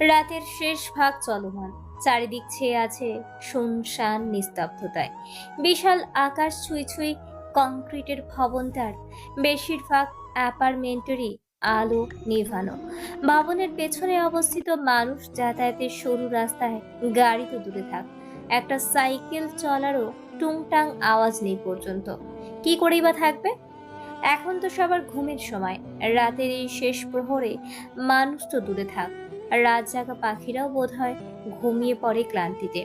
রাতের শেষ ভাগ চলমান, চারিদিক ছেয়ে আছে শুনশান নিস্তব্ধতায়। বিশাল আকাশ ছুঁই ছুঁই কংক্রিটের ভবনটার বেশিরভাগ অ্যাপার্টমেন্টেরই আলো নিভানো। ভবনের পেছনে অবস্থিত মানুষ যাতায়াতের সরু রাস্তায় গাড়ি তো দূরে থাক, একটা সাইকেল চলারও টুংটাং আওয়াজ নেই পর্যন্ত। কি করেই বা থাকবে? এখন তো সবার ঘুমের সময়। রাতের এই শেষ প্রহরে মানুষ তো দূরে থাক, রাত জাগা পাখিরাও বোধহয় ঘুমিয়ে পড়ে ক্লান্তিতে।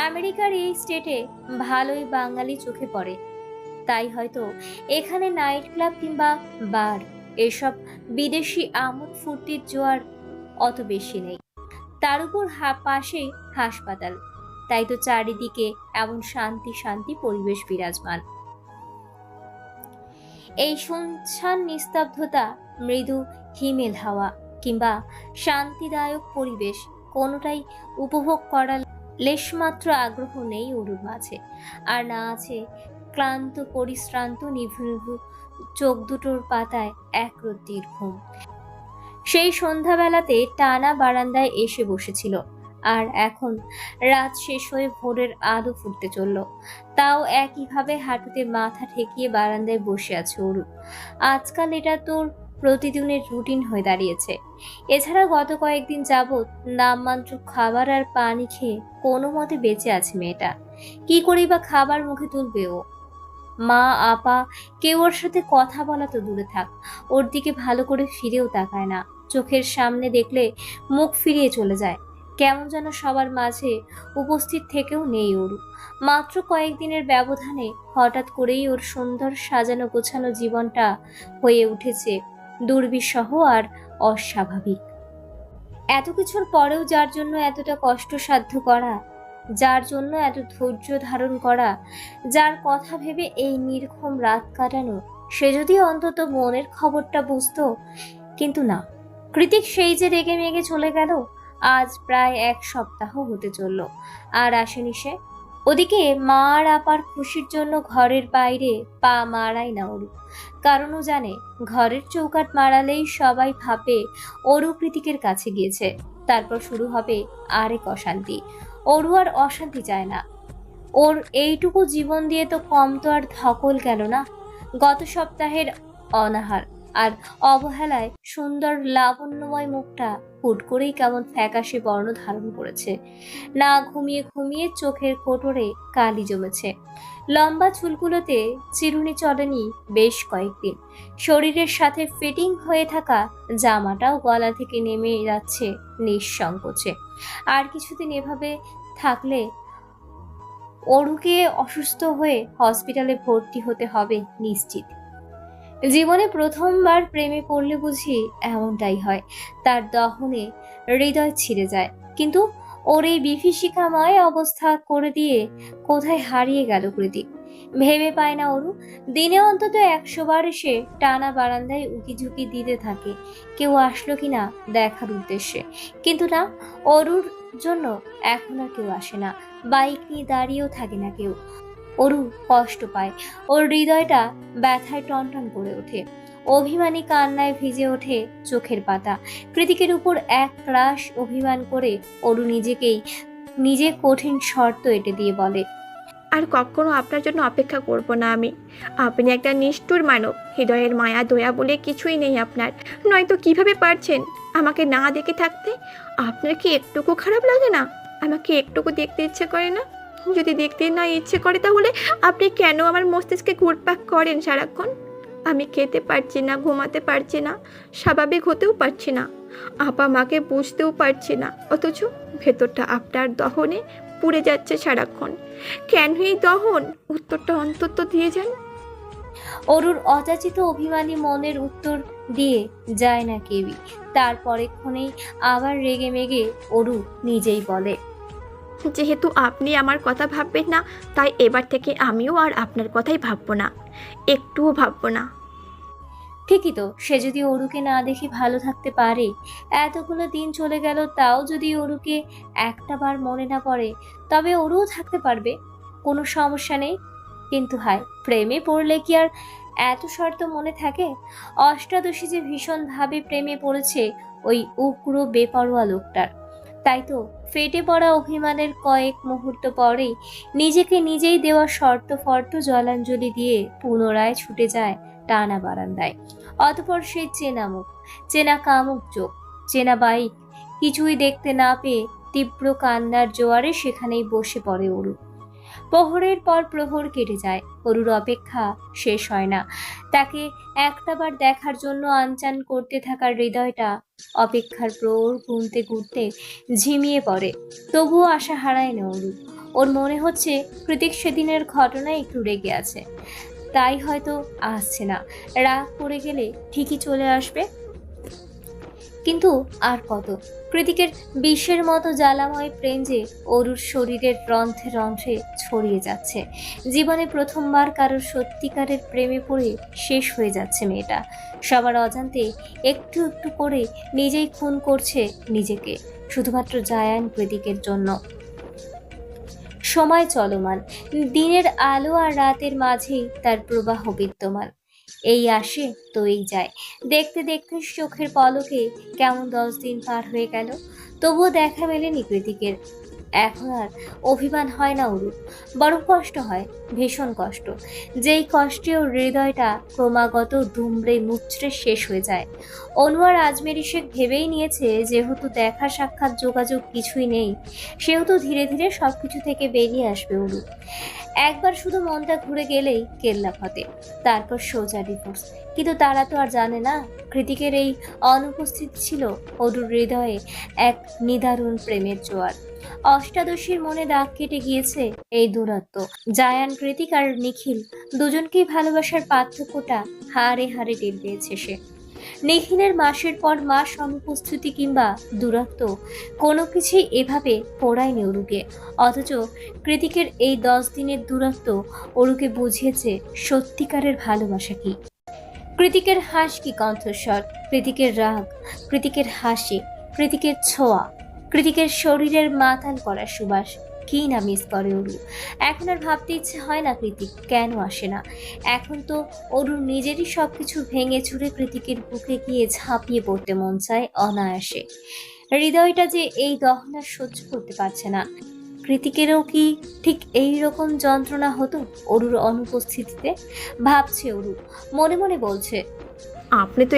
আমেরিকার এই স্টেটে ভালোই বাঙালি চোখে পড়ে, তাই হয়তো এখানে নাইট ক্লাব কিংবা বার, এসব বিদেশি আমোদ ফুর্তির জোয়ার অত বেশি নেই। তার উপর পাশেই হাসপাতাল, তাই তো চারিদিকে এমন শান্তি শান্তি পরিবেশ বিরাজমান। এই শুনশান নিস্তব্ধতা, মৃদু হিমেল হাওয়া কিংবা শান্তিদায়ক পরিবেশ কোনোটাই উপভোগ করার লেশমাত্র আগ্রহ নেই ওরুর মাঝে। আর না আছে ক্লান্ত পরিশ্রান্ত নিভু নিভু চোখ দুটোর পাতায় একরত্তির ঘুম। সেই সন্ধ্যাবেলাতে টানা বারান্দায় এসে বসেছিল, আর এখন রাত শেষ হয়ে ভোরের আলো ফুটতে চলল, তাও একইভাবে হাঁটুতে মাথা ঠেকিয়ে বারান্দায় বসে আছে অরু। আজকাল এটা তোর প্রতিদিনের রুটিন হয়ে দাঁড়িয়েছে। এছাড়া গত কয়েকদিন যাবৎ নামমাত্র খাবার আর পানি খেয়ে কোনো মতে বেঁচে আছে মেয়েটা। কি করেই বা খাবার মুখে তুলবে ও? মা, আপা কেউ ওর সাথে কথা বলা তো দূরে থাক, ওর দিকে ভালো করে ফিরেও তাকায় না। চোখের সামনে দেখলে মুখ ফিরিয়ে চলে যায়, কেমন যেন সবার মাঝে উপস্থিত থেকেও নেই ওর। মাত্র কয়েকদিনের ব্যবধানে হঠাৎ করেই ওর সুন্দর সাজানো গোছানো জীবনটা হয়ে উঠেছে দুর্বিষহ আর অস্বাভাবিক। এত কিছুর পরেও যার জন্য এতটা কষ্টসাধ্য করা, যার জন্য এত ধৈর্য ধারণ করা, যার কথা ভেবে এই নির্ঘুম রাত কাটানো, সে যদি অন্তত মনের খবরটা বুঝতো। কিন্তু না, কৃতিক সেই যে রেগে মেগে চলে গেল। আজ প্রায় 1 সপ্তাহ হতে চলল, আর আসেনি সে। ওদিকে মা আর আপার খুশির জন্য ঘরের বাইরে পা মারাই না অরু, কারণ ও জানে ঘরের চৌকাঠ মারালেই সবাই ভাবে অরু কৃতিকের কাছে গিয়েছে। তারপর শুরু হবে আরেক অশান্তি। অরু আর অশান্তি চায় না। ওর এইটুকু জীবন দিয়ে তো কম তো আর ধকল গেল না। গত সপ্তাহের অনাহার আর অবহেলায় সুন্দর লাবণ্যময় মুখটা হুট করেই কেমন ফ্যাকাশে বর্ণ ধারণ করেছে। না ঘুমিয়ে ঘুমিয়ে চোখের কোটরে কালি জমেছে। লম্বা চুলগুলোতে চিরুনি চলেনি বেশ কয়েকদিন। শরীরের সাথে ফিটিং হয়ে থাকা জামাটাও গলা থেকে নেমে যাচ্ছে নিঃসংকোচে। আর কিছুদিন এভাবে থাকলে অরুকে অসুস্থ হয়ে হসপিটালে ভর্তি হতে হবে নিশ্চিত। জীবনে প্রথমবার প্রেমে পড়লে বুঝি এমনটাই হয়, তার দহনে হৃদয় ছিঁড়ে যায়। কিন্তু ওর এই বিভীষিকাময় অবস্থা করে দিয়ে কোথায় হারিয়ে গেল কৃতিক ভেবে পায় না অরু। দিনে অন্তত 100 বার এসে টানা বারান্দায় উকিঝুঁকি দিতে থাকে কেউ আসলো কিনা দেখার উদ্দেশ্যে। কিন্তু না, অরুর জন্য এখন আর কেউ আসে না। বাইক নিয়ে দাঁড়িয়েও থাকে না কেউ। অরু কষ্ট পায়, ওর হৃদয়টা ব্যথায় টনটন করে ওঠে। অভিমানী কান্নায় ভিজে ওঠে চোখের পাতা। কৃতিকের উপর এক রাশ অভিমান করে অরু নিজে কঠিন শর্ত এঁটে দিয়ে বলে, আর কখনো আপনার জন্য অপেক্ষা করব না আমি। আপনি একটা নিষ্ঠুর মানব, হৃদয়ের মায়া দয়া বলে কিছুই নেই আপনার। নয়তো কিভাবে পারছেন আমাকে না দেখে থাকতে? আপনার কি একটুকু খারাপ লাগে না? আমাকে একটুকু দেখতে ইচ্ছে করে না? যদি দেখতে না ইচ্ছে করে তাহলে আপনি কেন আমার মস্তিষ্কে ঘুরপাক করেন সারাক্ষণ? আমি খেতে পারছি না, ঘুমাতে পারছি না, স্বাভাবিক হতেও পারছি না, আপা মাকে বুঝতেও পারছি না, অথচ ভেতরটা আপনার দহনে পুড়ে যাচ্ছে সারাক্ষণ। কেন এই দহন? উত্তরটা অন্তত দিয়ে যান। অরুর অযাচিত অভিমানী মনের উত্তর দিয়ে যায় না কেউই। তারপরেক্ষণেই আবার রেগে মেগে অরু নিজেই বলে, যেহেতু আপনি আমার কথা ভাববেন না, তাই এবার থেকে আমিও আর আপনার কথাই ভাববো না, একটুও ভাববো না। ঠিকই তো, সে যদি অরুকে না দেখে ভালো থাকতে পারে, এতগুলো দিন চলে গেল তাও যদি অরুকে একটা বার মনে না পড়ে, তবে অরুও থাকতে পারবে, কোনো সমস্যা নেই। কিন্তু হায়, প্রেমে পড়লে কি আর এত শর্ত মনে থাকে? অষ্টাদশী যে ভীষণ ভাবে প্রেমে পড়েছে ওই উগ্র বেপরোয়া লোকটার। তাই তো ফেটে পড়া অভিমানের কয়েক মুহূর্ত পরেই নিজেকে নিজেই দেওয়া শর্ত ফর্ত জলাঞ্জলি দিয়ে পুনরায় ছুটে যায় টানা বারান্দায়। অতঃপর সেই চেনা মুখ, চেনা কামুক চোখ, চেনা বাইক কিছুই দেখতে না পেয়ে তীব্র কান্নার জোয়ারে সেখানেই বসে পড়ে অরু। প্রহরের পর প্রহর কেটে যায়, অরুর অপেক্ষা শেষ হয় না। তাকে একটাবার দেখার জন্য আনচান করতে থাকার হৃদয়টা অপেক্ষার প্রহর গুনতে গুনতে ঝিমিয়ে পড়ে। তবুও আশা হারায় না অরু। ওর মনে হচ্ছে কৃতিক সেদিনের ঘটনায় একটু রেগে আছে, তাই হয়তো আসছে না। রাগ করে গেলে ঠিকই চলে আসবে। কিন্তু আর কত? কৃতিকের বিষের মতো জ্বালাময় প্রেম যে অরুর শরীরের রন্ধ্রে রন্ধ্রে ছড়িয়ে যাচ্ছে। জীবনে প্রথমবার কারোর সত্যিকারের প্রেমে পড়ে শেষ হয়ে যাচ্ছে মেয়েটা। সবার অজান্তে একটু একটু করে নিজেই খুন করছে নিজেকে, শুধুমাত্র জায়ান কৃতিকের জন্য। সময় চলমান, দিনের আলো আর রাতের মাঝেই তার প্রবাহ বিদ্যমান। এই আসে তো এই যায়, দেখতে দেখতে চোখের পলকে কেমন 10 দিন পার হয়ে গেল, তবুও দেখা মেলেনি কৃতিকের। এখন আর অভিমান হয় না অরুর, বরং কষ্ট হয়, ভীষণ কষ্ট। যেই কষ্টে ওর হৃদয়টা ক্রমাগত দুমড়ে মুচড়ে শেষ হয়ে যায়। অনুয়ার আজমেরি শেখ ভেবেই নিয়েছে যেহেতু দেখা সাক্ষাৎ যোগাযোগ কিছুই নেই, সেহেতু ধীরে ধীরে সবকিছু থেকে বেরিয়ে আসবে অরু। একবার শুধু মনটা ঘুরে গেলেই কেল্লা ফতে, তারপর সোজা ডিভোর্স। কিন্তু তারা তো আর জানে না কৃতিকের এই অনুপস্থিতি ছিল অরুর হৃদয়ে এক নিদারুণ প্রেমের জোয়ার। অষ্টাদশীর মনে দাগ কেটে গিয়েছে এই দূরত্ব। জায়ান কৃতিক আর নিখিল দুজনকেই ভালোবাসার পার্থক্যটা হাড়ে হাড়ে টের পেয়েছে সে। নিখিলের মাসের পর মাস অনুপস্থিতি কিংবা দূরত্ব কোনো কিছুই এভাবে পোড়ায়নি অরুকে। অথচ কৃতিকের এই 10 দিনের দূরত্ব অরুকে বুঝিয়েছে সত্যিকারের ভালোবাসা কি। কৃতিকের হাস কি কণ্ঠস্বর, কৃতিকের রাগ, কৃতিকের হাসি, কৃতিকের ছোঁয়া, কৃতিকের শরীরের মাতাল করা সুবাস, কি না মিস করে অরু। এখন আর ভাবতে ইচ্ছে হয় না কৃতিক কেন আসে না। এখন তো অরুর নিজেরই সবকিছু ভেঙে চুরে কৃতিকের বুকে গিয়ে ঝাঁপিয়ে পড়তে মন চায় অনায়াসে। হৃদয়টা যে এই দহনা সহ্য করতে পারছে না। কৃতিকেরও কি ঠিক এই রকম যন্ত্রণা হতো অরুর অনুপস্থিতিতে? ভাবছে অরু, মনে মনে বলছে, আপনি তো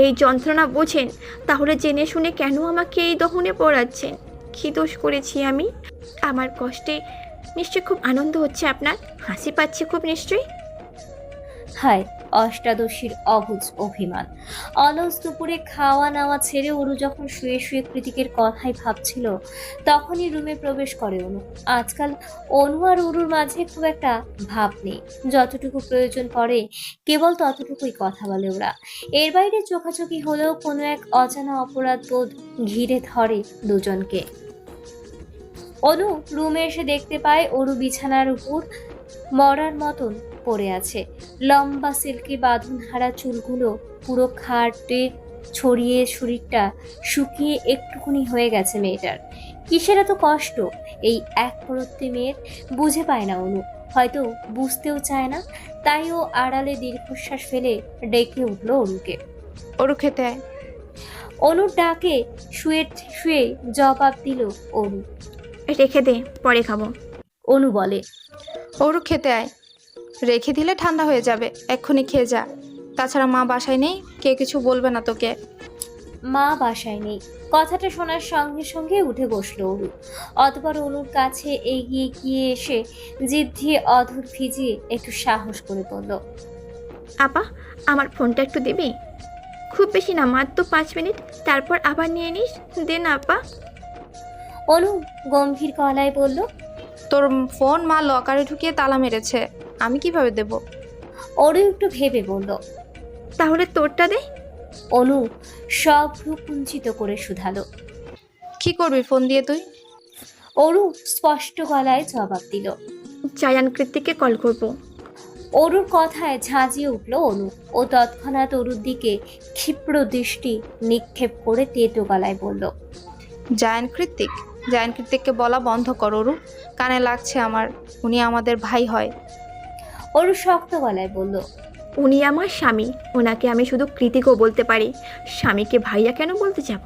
এই যন্ত্রণা বোঝেন, তাহলে জেনে শুনে কেন আমাকে এই দহনে পড়াচ্ছেন? কী দোষ করেছি আমি? আমার কষ্টে নিশ্চয়ই খুব আনন্দ হচ্ছে আপনার, হাসি পাচ্ছে খুব নিশ্চয়ই। হায় অষ্টাদশীর অবুঝ অভিমান। অলস দুপুরে খাওয়া নাওয়া ছেড়ে অরু যখন শুয়ে শুয়ে কৃতিকের কথাই ভাবছিল, তখনই রুমে প্রবেশ করে অনু। আজকাল অনু আর অরুর মাঝে খুব একটা ভাব নেই, যতটুকু প্রয়োজন পড়ে কেবল ততটুকুই কথা বলে ওরা। এর বাইরে চোখাচোখি হলেও কোনো এক অজানা অপরাধ বোধ ঘিরে ধরে দুজনকে। অনু রুমে এসে দেখতে পায় অরু বিছানার উপর মরার মতন পড়ে আছে। লম্বা সিল্কি বাঁধন হারা চুলগুলো পুরো খাটে ছড়িয়ে, শরীরটা শুকিয়ে একটুখানি হয়ে গেছে মেয়েটার। কিসের এত কষ্ট এই এক পরত্বে মেয়ের? বুঝে পায় না অনু, হয়তো বুঝতেও চায় না। তাই ও আড়ালে দীর্ঘশ্বাস ফেলে ডেকে উঠল অরুকে। ওরু খেতে আয়। অনুর ডাকে শুয়ে শুয়ে জবাব দিল অরু। রেখে দে, পরে খাবো। অনু বলে, ওরু খেতে আয়, রেখে দিলে ঠান্ডা হয়ে যাবে, এক্ষুনি খেয়ে যা। তাছাড়া মা বাসায় নেই, কে কিছু বলবে না তোকে। মা বাসায় নেই কথাটা শোনার সঙ্গে সঙ্গে উঠে বসলো অরু। অতপর অনুর কাছে এগিয়ে গিয়ে এসে জিভ দিয়ে অধর ভিজিয়ে একটু সাহস করে বলল, আপা, আমার ফোনটা একটু দিবি? খুব বেশি না, মাত্র 5 মিনিট, তারপর আবার নিয়ে নিস। দে না আপা। অনু গম্ভীর গলায় বলল। তোর ফোন মা লকারে ঢুকিয়ে তালা মেরেছে, আমি কিভাবে দেব? অরু একটু ভেবে বলল। তাহলে তোরটা দে। অনু সব ভ্রু কুঞ্চিত করে শুধালো। কি করবি ফোন দিয়ে তুই? অরু স্পষ্ট গলায় জবাব দিল। জায়ান কৃতিককে কল করব। অরুর কথায় ঝাঁঝিয়ে উঠল অনু। ও তৎক্ষণাৎ অরুর দিকে ক্ষিপ্র দৃষ্টি নিক্ষেপ করে তেতো গলায় বলল, জায়ান কৃতিককে বলা বন্ধ কর ওরু, কানে লাগছে আমার, উনি আমাদের ভাই হয়। অরু শক্ত গলায় বলল, উনি আমার স্বামী, ওনাকে আমি শুধু কৃতিকও বলতে পারি, স্বামীকে ভাইয়া কেন বলতে যাব?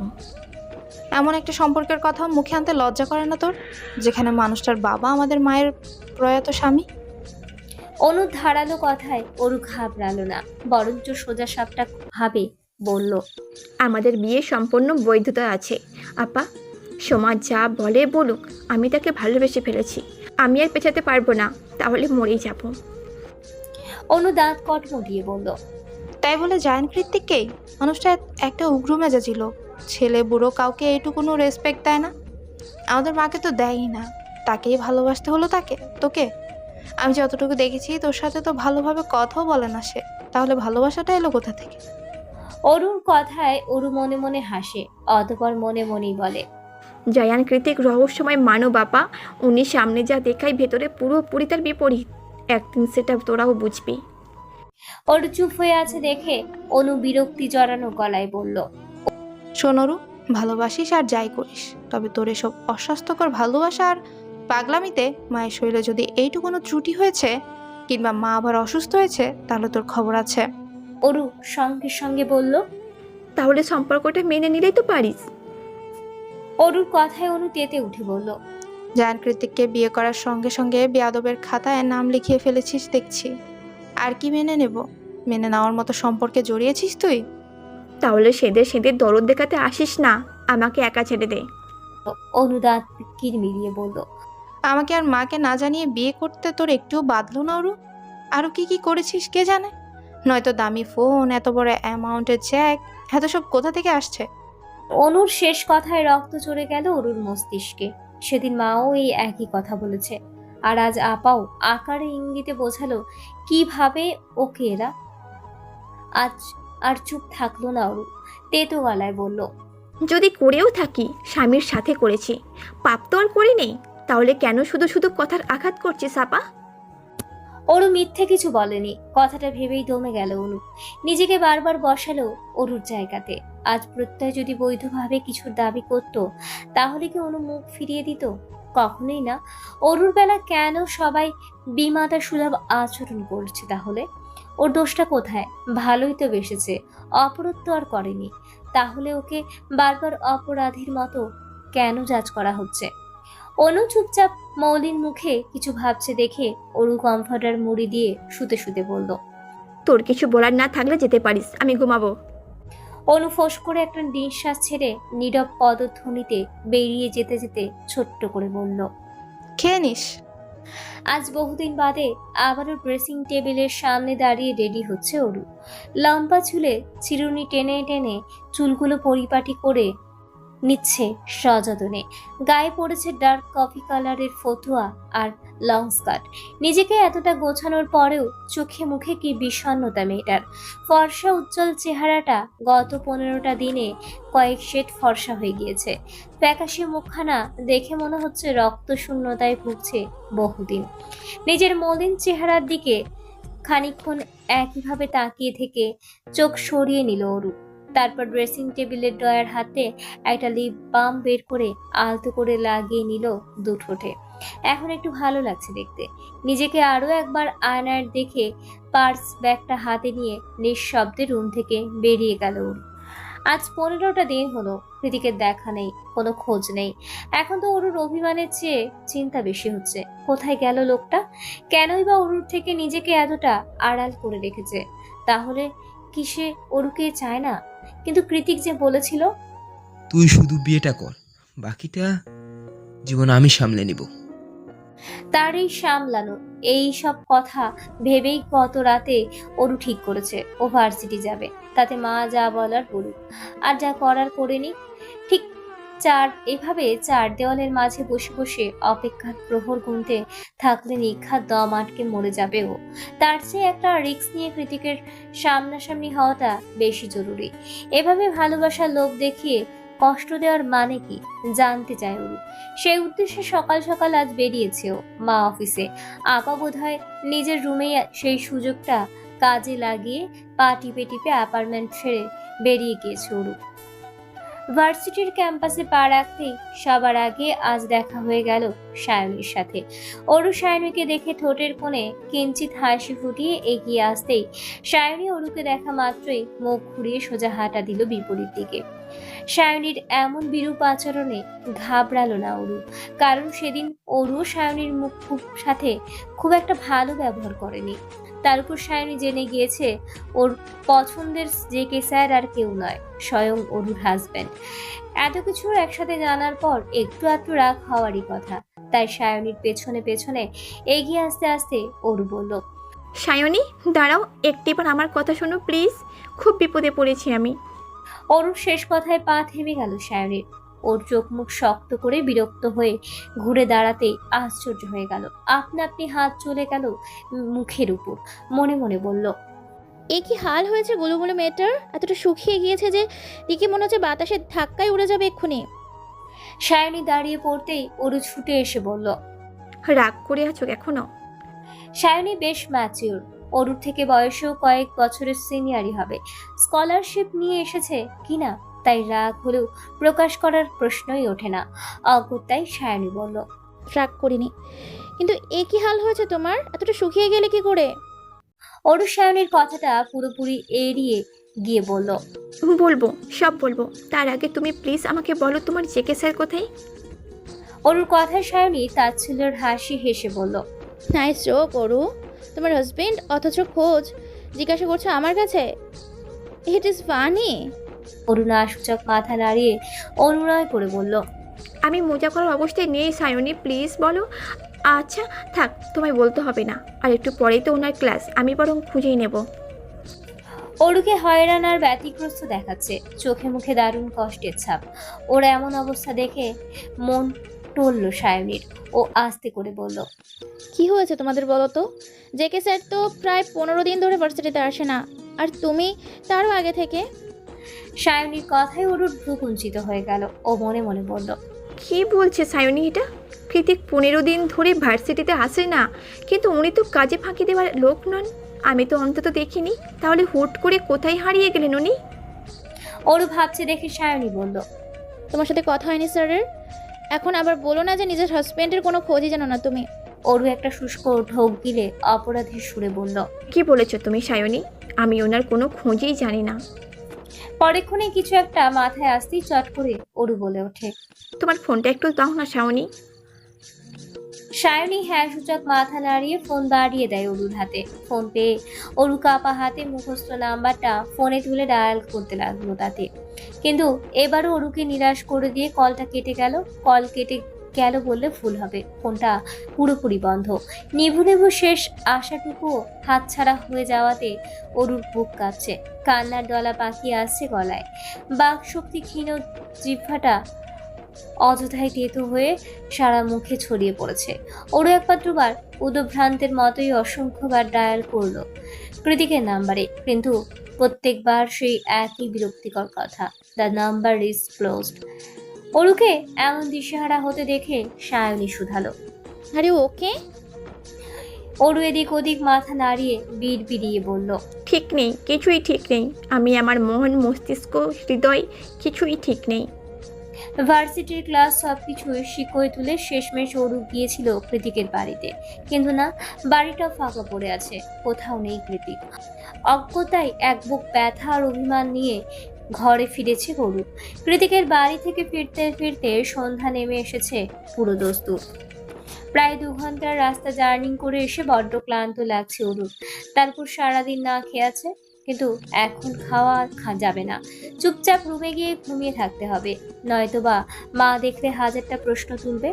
এমন একটা সম্পর্কের কথা মুখে আনতে লজ্জা করে না তোর, যেখানে মানুষটার বাবা আমাদের মায়ের প্রয়াত স্বামী? অনুর ধারালো কথায় অরু ঘাবড়ালো না, বরঞ্চ সোজা সাপটা ভাবে বলল, আমাদের বিয়ে সম্পূর্ণ বৈধতা আছে আপা। সমাজ যা বলে বলুক, আমি তাকে ভালোবেসে ফেলেছি। আমি আর পেছাতে পারবো না, তাহলে মরেই যাব। অনু দাঁত কটমটিয়ে বলল, তাই বলে জায়ান কৃত্তিককেই? মানুষটা একটা উগ্র মেজাজি লোক, ছেলে বুড়ো কাউকে এইটুকুনো রেসপেক্ট দেয় না। আমাদের মাকে তো দেয়ই না, তাকেই ভালোবাসতে হলো তোকে। আমি যতটুকু দেখেছি তোর সাথে তো ভালোভাবে কথাও বলে না সে, তাহলে ভালোবাসাটা এলো কোথা থেকে? অরুর কথায় অরু মনে মনে হাসে, অতঃপর মনে মনেই বলে, জায়ান কৃতিক রহস্যময় মানব আপা। উনি সামনে যা দেখায় ভেতরে পুরোপুরি তার বিপরীত। একদিন সেটা তোরাও বুঝবি। অরু চুপ হয়ে আছে দেখে অনু বিরক্তি জড়ানো গলায় বলল, শোনরু, ভালোবাসিস আর যাই করিস, তবে তোর এসব অস্বাস্থ্যকর ভালোবাসা আর পাগলামিতে মায়ের শরীরে যদি এইটুকুনো ত্রুটি হয়েছে, কিংবা মা আবার অসুস্থ হয়েছে, তাহলে তোর খবর আছে। অরু সঙ্গে সঙ্গে বলল। তাহলে সম্পর্কটা মেনে নিলেই তো পারিস। অরুর কথায় অনু তেতে উঠে বলল, জায়ান কৃতিককে বিয়ে করার সঙ্গে সঙ্গে বেয়াদবের খাতায় নাম লিখিয়ে ফেলেছিস দেখছি। আর কি মেনে নেব? মেনে নেওয়ার মতো সম্পর্কে জড়িয়েছিস তুই? তাহলে সেদের সেদের দরদ দেখাতে আসিস না, আমাকে একা ছেড়ে দে। অনু দাঁত কিরমিরিয়ে বলল, আমাকে আর মাকে না জানিয়ে বিয়ে করতে তোর একটুও বাধলো না ওরু? আরও কি কি করেছিস কে জানে? নয়তো দামি ফোন, এত বড় অ্যামাউন্টের চেক, এত সব কোথা থেকে আসছে? অনুর শেষ কথায় রক্ত চড়ে গেল অরুর মস্তিষ্কে। সেদিন মাও এই একই কথা বলেছে, আর আজ আপাও আকারে ইঙ্গিতে বোঝালো কিভাবে ওকে এরা। আজ আর চুপ থাকলো না অরু, তেতো গলায় বলল, যদি করেও থাকি স্বামীর সাথে করেছি, পাপ তো আর করি নেই। তাহলে কেন শুধু শুধু কথার আঘাত করছিস আপা? অরু মিথ্যে কিছু বলেনি, কথাটা ভেবেই দমে গেল অনু। নিজেকে বারবার বসালো অরুর জায়গাতে। আজ প্রত্যয় যদি বৈধভাবে কিছুর দাবি করত, তাহলে কি অনু মুখ ফিরিয়ে দিত? কখনোই না। অরুর বেলা কেন সবাই বিমাতা সুলভ আচরণ করছে তাহলে? ওর দোষটা কোথায়? ভালোই তো বেসেছে, অপরাধ তো আর করেনি। তাহলে ওকে বারবার অপরাধীর মতো কেন জাজ করা হচ্ছে? অনু চুপচাপ মৌলিন মুখে কিছু ভাবছে দেখে অরু কমফর্টার মুড়ি দিয়ে শুতে শুতে বলল, তোর কিছু বলার না থাকলে যেতে পারিস, আমি ঘুমাবো। অনু ফোঁস করে একটা নিঃশ্বাস ছেড়ে নীরব পদধ্বনিতে বেরিয়ে যেতে যেতে ছোট্ট করে বলল, খেয়ে নিস। আজ বহুদিন বাদে আবারও ড্রেসিং টেবিলের সামনে দাঁড়িয়ে রেডি হচ্ছে অরু। লম্বা চুলে চিরুনি টেনে টেনে চুলগুলো পরিপাটি করে নিচ্ছে সযতনে। গায়ে পড়েছে ডার্ক কফি কালারের ফতুয়া আর লং স্কার্ট। নিজেকে এতটা গোছানোর পরেও চোখে মুখে কি বিষণ্ণতা মেয়েটার। ফর্সা উজ্জ্বল চেহারাটা গত 15টা দিনে কয়েক শেড ফর্সা হয়ে গিয়েছে। ফ্যাকাশে মুখখানা দেখে মনে হচ্ছে রক্ত শূন্যতায় ভুগছে বহুদিন। নিজের মলিন চেহারার দিকে খানিকক্ষণ একইভাবে তাকিয়ে থেকে চোখ সরিয়ে নিল অরু। তারপর ড্রেসিং টেবিলের ড্রয়ার হাতে একটা লিপ বাম বের করে আলতো করে লাগিয়ে নিল দুঠোঁটে। এখন একটু ভালো লাগছে দেখতে। নিজেকে আরো একবার আয়নায় দেখে পার্স ব্যাগটা হাতে নিয়ে নিঃশব্দে রুম থেকে বেরিয়ে গেল অরু। আজ 15টা দিন হলো কৃতিকের দেখা নেই, কোনো খোঁজ নেই। এখন তো অরুর অভিমানের চেয়ে চিন্তা বেশি হচ্ছে, কোথায় গেল লোকটা? কেনই বা অরুর থেকে নিজেকে এতটা আড়াল করে রেখেছে? তাহলে কি সে অরুকে চায় না? কিন্তু কৃতিক যে বলেছিল, তুই শুধু বিয়েটা কর, বাকিটা জীবন আমি সামলে নিব। তার এই সামলানো এই সব কথা ভেবেই গত রাতে অরু ঠিক করেছে ও ভার্সিটি যাবে। তাতে মা যা বলার বলুক, আর যা করার করে নি। ঠিক এভাবে চার দেওয়ালের মাঝে বসে বসে অপেক্ষার প্রহর গুনতে থাকলে নিখাত দম আটকে মরে যাবে ও। তার চেয়ে একটা রিস্ক নিয়ে কৃতিকের সামনাসামনি হওয়াটা বেশি জরুরি। এভাবে ভালোবাসার লোভ দেখিয়ে কষ্ট দেওয়ার মানে কি জানতে চায় ওরু। সেই উদ্দেশ্যে সকাল সকাল আজ বেরিয়েছে ও মা অফিসে। আপা বোধহয় নিজের রুমেই সেই সুযোগটা কাজে লাগিয়ে পা টিপে টিপে অ্যাপার্টমেন্ট ছেড়ে বেরিয়ে গিয়েছে ওরু। ভার্সিটির ক্যাম্পাসে পা রাখতেই সবার আগে আজ দেখা হয়ে গেল সায়নীর সাথে। অরু সায়নীকে দেখে ঠোঁটের কোণে কিঞ্চিত হাসি ফুটিয়ে এগিয়ে আসতেই সায়নী অরুকে দেখা মাত্রই মুখ ঘুরিয়ে সোজা হাঁটা দিল বিপরীত দিকে। সায়নীর এমন বিরূপ আচরণে ঘাবড়ালো না অরু, কারণ সেদিন অরু সায়নীর সাথে খুব একটা ভালো ব্যবহার করেনি। তার উপর সায়নী জেনে গিয়েছে ওর পছন্দের জেকে স্যার আর কেউ নয়, স্বয়ং অরুর হাজবেন্ড। এত কিছু একসাথে জানার পর একটু একটু রাগ হওয়ারই কথা। তাই সায়নীর পেছনে পেছনে এগিয়ে আসতে আসতে অরু বলল, সায়নী দাঁড়াও, একটিবার আমার কথা শোনো প্লিজ, খুব বিপদে পড়েছি আমি। অরুর শেষ কথায় পা থেমে গেল সায়নীর। ওর চোখ মুখ শক্ত করে বিরক্ত হয়ে ঘুরে দাঁড়াতেই আশ্চর্য হয়ে গেল। আপনা আপনি হাত চলে গেল মুখের উপর। মনে মনে বলল, এ কি হাল হয়েছে গুলুগুলু মেয়েটার, এতটা শুকিয়ে গিয়েছে যে দিকে মনে হচ্ছে বাতাসের ধাক্কায় উড়ে যাবে এক্ষুনি। সায়নী দাঁড়িয়ে পড়তেই অরু ছুটে এসে বলল, রাগ করে আছো এখনো? সায়নী বেশ ম্যাচিওর, অরুর থেকে বয়সেও কয়েক বছরের সিনিয়রই হবে। স্কলারশিপ নিয়ে এসেছে কিনা তাই রাগ হলেও প্রকাশ করার প্রশ্নই ওঠে না। অগত্যাই সায়নী বলল, রাগ করিনি, কিন্তু এ কি হাল হয়েছে তোমার, এতটা শুকিয়ে গেলে কি করে? অরু সায়নীর কথাটা পুরোপুরি এড়িয়ে গিয়ে বলল, বলবো, সব বলবো। তার আগে তুমি প্লিজ আমাকে বলো তোমার জেকে স্যার কোথায়? অরুর কথায় সায়নী তাচ্ছিল্যের হাসি হেসে বলল, নাইস জোক অরু, তোমার হাজবেন্ড অথচ খোঁজ জিজ্ঞাসা করছো আমার কাছে, ইট ইজ ফানি। অরু নাসূচক মাথা নাড়িয়ে অনুনয় করে বলল, আমি মজা করার অবস্থায় নেই সায়নী, প্লিজ বলো। আচ্ছা থাক, তোমায় বলতে হবে না, আর একটু পরেই তো ওনার ক্লাস, আমি বরং খুঁজেই নেব। অরুকে হয়রান আর ব্যতিগ্রস্ত দেখাচ্ছে, চোখে মুখে দারুণ কষ্টের ছাপ। ওর এমন অবস্থা দেখে মন টলল সায়নীর। ও আস্তে করে বলল, কি হয়েছে তোমাদের বলো তো? জেকে স্যার তো প্রায় 15 দিন ধরে ভার্সিটিতে আসে না, আর তুমি তারও আগে থেকে। সায়নীর কথায় অরুর ভ্রু কুঞ্চিত হয়ে গেল। ও মনে মনে বলল, কি বলছে সায়নী এটা? কৃতিক 15 দিন ধরে ভার্সিটিতে আসে না, কিন্তু উনি তো কাজে ফাঁকি দেওয়ার লোক নন, আমি তো অন্তত দেখিনি। তাহলে হুট করে কোথায় হারিয়ে গেলেন উনি? অরু ভাবছে দেখে সায়নী বলল, তোমার সাথে কথা হয়নি স্যারের? এখন আবার বলো না যে নিজের হাজবেন্ডের কোনো খোঁজই জানো না তুমি। অরু একটা শুষ্ক ঢোক গিলে অপরাধীর সুরে বলল, কি বলেছো তুমি সায়নী? আমি ওনার কোনো খোঁজই জানি না। পরেক্ষণে কিছু একটা মাথায় আসতেই চট করে অরু বলে ওঠে, তোমার ফোনটা একটু দাও না সায়নী। সায়নী হ্যাঁ সূচক মাথা নাড়িয়ে ফোন দাঁড়িয়ে দেয় অরুর হাতে। ফোন পেয়ে অরু কাপা হাতে মুখস্থ নাম্বারটা ফোনে তুলে ডায়াল করতে লাগলো তাতে। কিন্তু এবারও অরুকে নিরাশ করে দিয়ে কলটা কেটে গেল। কল কেটে গেল বললে ভুল হবে, ফোনটা পুরোপুরি বন্ধ। নিভু নিভু শেষ আশাটুকুও হাতছাড়া হয়ে যাওয়াতে অরুর বুক কাঁপছে, কান্নার ডলা পাকিয়ে আসছে গলায়। বাক শক্তি ক্ষীণ, জিহ্বাটা অযথাই তেতো হয়ে সারা মুখে ছড়িয়ে পড়েছে। ওরও একমাত্রবার উদভ্রান্তের মতোই অসংখ্যবার ডায়াল করলো কৃতিকের নাম্বারে, কিন্তু প্রত্যেকবার সেই একই বিরক্তিকর কথা, দ্য নাম্বার ইজ ক্লোজড। অরুকে এমন দিশেহারা হতে দেখে সায়নী শুধালো, আরে ওকে? অরু এদিক ওদিক মাথা নাড়িয়ে বিড়বিড়িয়ে বলল, ঠিক নেই, কিছুই ঠিক নেই। আমি আমার মন, মস্তিষ্ক, হৃদয় কিছুই ঠিক নেই। ভার্সিটির ক্লাস সবকিছুই শিকড়ে তুলে শেষমেশ অরু গিয়েছিল কৃতিকের বাড়িতে, কিন্তু না, বাড়িটা ফাঁকা পড়ে আছে, কোথাও নেই কৃতিক। অজ্ঞতায় এক বুক ব্যথা আর অভিমান নিয়ে ঘরে ফিরেছে অরু। কৃতিকের বাড়ি থেকে ফিরতে ফিরতে সন্ধ্যা নেমে এসেছে পুরো দস্তুর। প্রায় 2 ঘন্টার রাস্তা জার্নিং করে এসে বড্ড ক্লান্ত লাগছে অরুর। তারপর সারাদিন না খেয়ে আছে, কিন্তু এখন খাওয়া যাবে না, চুপচাপ রুমে গিয়ে ঘুমিয়ে থাকতে হবে, নয়তোবা মা দেখলে হাজারটা প্রশ্ন তুলবে,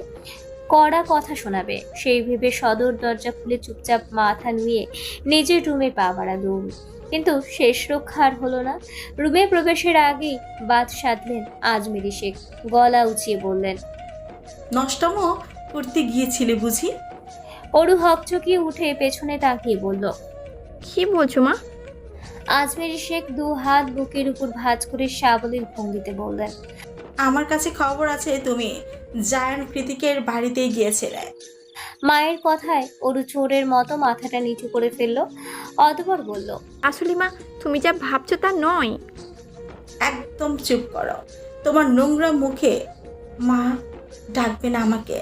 কড়া কথা শোনাবে। সেই ভেবে সদর দরজা খুলে চুপচাপ মাথা নুয়ে নিজের রুমে পা বাড়ালো। কিন্তু শেষ রক্ষা আর হলো না। রুমে প্রবেশের আগেই বাদ সাধলেন আজমেরি শেখ। গলা উঁচিয়ে বললেন, নষ্টমো করতে গিয়েছিলে বুঝি? অরু হকচকিয়ে উঠে পেছনে তাকিয়ে বলল, কি বলছো মা? আজমেরি শেখ 2 হাত বুকের উপর ভাঁজ করে সাবলীল ভঙ্গিতে বললেন, আমার কাছে খবর আছে তুমি জায়ান কৃতিকের বাড়িতে গিয়েছিলে। মায়ের কথায় অরু চোরের মতো মাথাটা নিচু করে ফেললো। অতঃপর বলল, আসলে মা, তুমি যা ভাবছো তা নয়। একদম চুপ করো, তোমার নোংরা মুখে মা ডাকবে না আমাকে।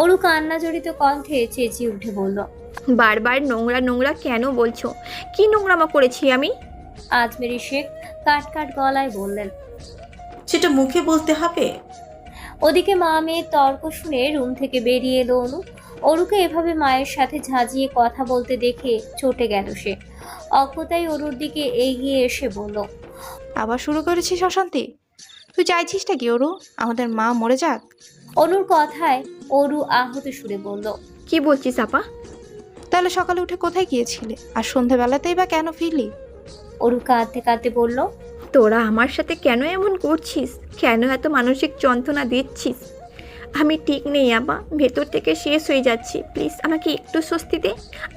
অরু কান্না জড়িত কণ্ঠে চেঁচিয়ে উঠে বলল, বারবার নোংরা নোংরা কেন বলছো? কি নোংরামা করেছি আমি? আজমেরি শেখ কাট কাট গলায় বললেন, সেটা মুখে বলতে হবে? ওদিকে মা মেয়ের তর্ক শুনে রুম থেকে বেরিয়ে এলো অনু। অরুকে এভাবে মায়ের সাথে ঝাঁঝিয়ে কথা বলতে দেখে চটে গেল সে। অজ্ঞতায় অরুর দিকে এগিয়ে এসে বলল, আবার শুরু করেছিস অশান্তি? তুই চাইছিসটা কি অরু? আমাদের মা মরে যাক? অনুর কথায় অরু আহত সুরে বলল, কি বলছিস আপা? তাহলে সকালে উঠে কোথায় গিয়েছিলে, আর সন্ধেবেলাতেই বা কেন ফিরলি? অরু কাঁদতে কাঁদতে বলল, তোরা আমার সাথে কেন এমন করছিস? কেন এত মানসিক যন্ত্রণা দিচ্ছিস? আমি ঠিক নেই আপা, ভেতর থেকে শেষ হয়ে যাচ্ছি। প্লিজ আমাকে একটু স্বস্তি দে,